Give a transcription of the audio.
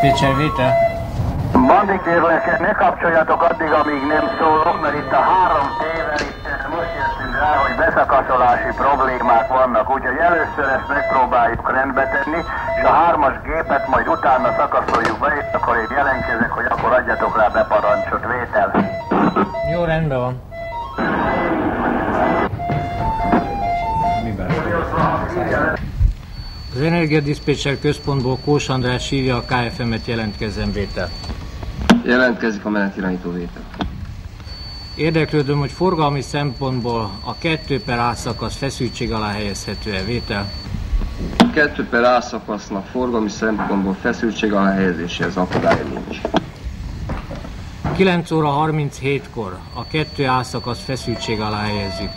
Diszpécser vétel. Bandi kérlek, ne kapcsoljatok addig, amíg nem szólok, mert itt a 3 tével itt most jöttünk rá, hogy beszakasolási problémák vannak, úgyhogy először ezt megpróbáljuk rendbe tenni, és a 3-as gépet majd utána szakaszoljuk be, és akkor én jelentkezek, hogy akkor adjatok rá beparancsot, vétel. Jó, rendben van. Az energiadiszpécser központból Kós András hívja a KFM-et, jelentkezzen, vétel. Jelentkezik a menetirányító vétel. Érdeklődöm, hogy forgalmi szempontból a 2/A szakasz feszültség alá helyezhető-e, vétel. 2/A szakasznak forgalmi szempontból feszültség alá helyezéséhez akadálya nincs. 9 óra 37-kor a 2A szakasz feszültség alá helyezzük.